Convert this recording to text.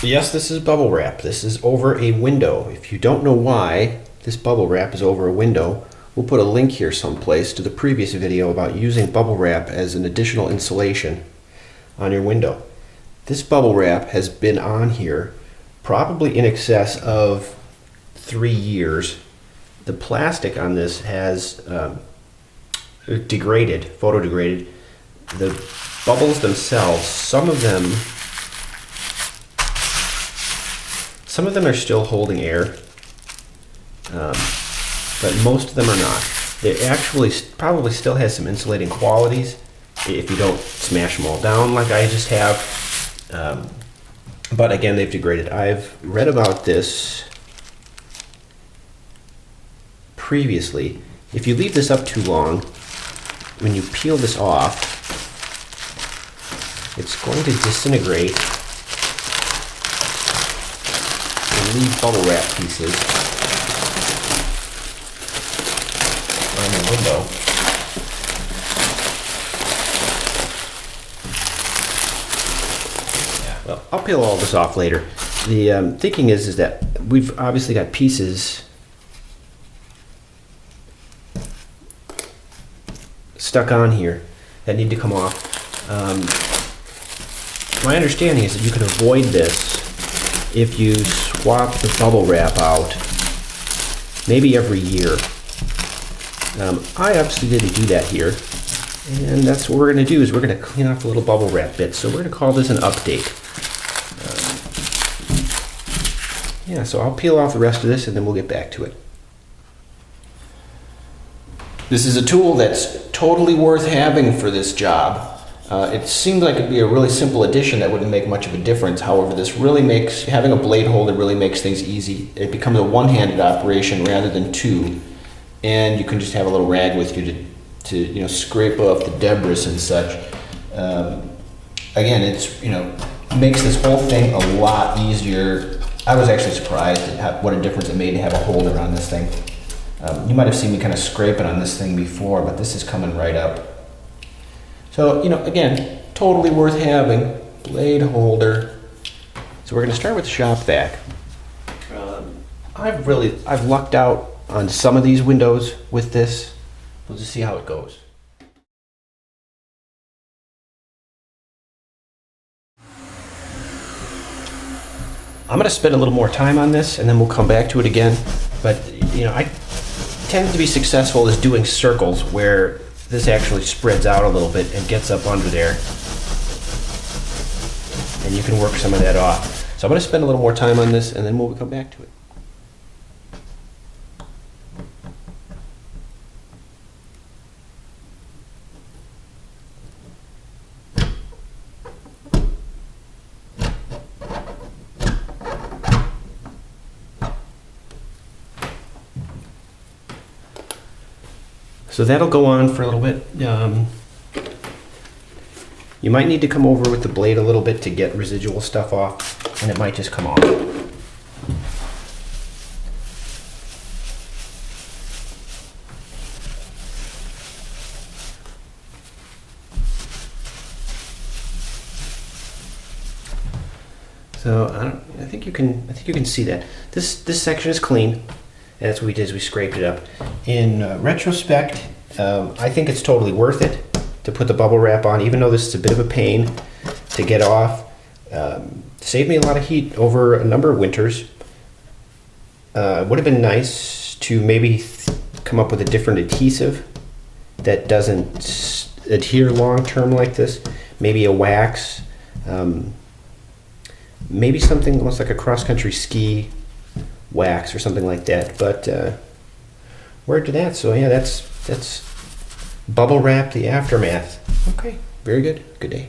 Yes, this is bubble wrap. This is over a window. If you don't know why this bubble wrap is over a window, we'll put a link here someplace to the previous video about using bubble wrap as an additional insulation on your window. This bubble wrap has been on here probably in excess of 3 years. The plastic on this has degraded, photo degraded. The bubbles themselves, some of them are still holding air, but most of them are not. It actually probably still has some insulating qualities if you don't smash them all down like I just have. But again, they've degraded. I've read about this previously. If you leave this up too long, when you peel this off, it's going to disintegrate and leave bubble wrap pieces on the window. Yeah, well, I'll peel all this off later. The thinking is that we've obviously got pieces stuck on here that need to come off. My understanding is that you can avoid this if you swap the bubble wrap out maybe every year. I obviously didn't do that here, and that's what we're going to do is we're going to clean off the little bubble wrap bits. So we're going to call this an update. Yeah, so I'll peel off the rest of this and then we'll get back to it. This is a tool that's totally worth having for this job. It seemed like it'd be a really simple addition that wouldn't make much of a difference. However, this really makes, having a blade holder really makes things easy. It becomes a one-handed operation rather than two. And you can just have a little rag with you to scrape off the debris and such. Again, it's, makes this whole thing a lot easier. I was actually surprised at what a difference it made to have a holder on this thing. You might have seen me kind of scraping on this thing before, but this is coming right up. So, again, totally worth having. Blade holder. So we're going to start with the shop vac. I've lucked out on some of these windows with this. We'll just see how it goes. I'm going to spend a little more time on this and then we'll come back to it again. But, I tend to be successful is doing circles where this actually spreads out a little bit and gets up under there. And you can work some of that off. So I'm going to spend a little more time on this and then we'll come back to it. So that'll go on for a little bit. You might need to come over with the blade a little bit to get residual stuff off, and it might just come off. So I think you can see that this section is clean. And that's what we did is we scraped it up. In retrospect, I think it's totally worth it to put the bubble wrap on, even though this is a bit of a pain to get off. Saved me a lot of heat over a number of winters. It would have been nice to maybe come up with a different adhesive that doesn't adhere long term like this. Maybe a wax, maybe something almost like a cross-country ski wax or something like that, but word to that. So yeah, that's bubble wrap, the aftermath. Okay, very good. Good day.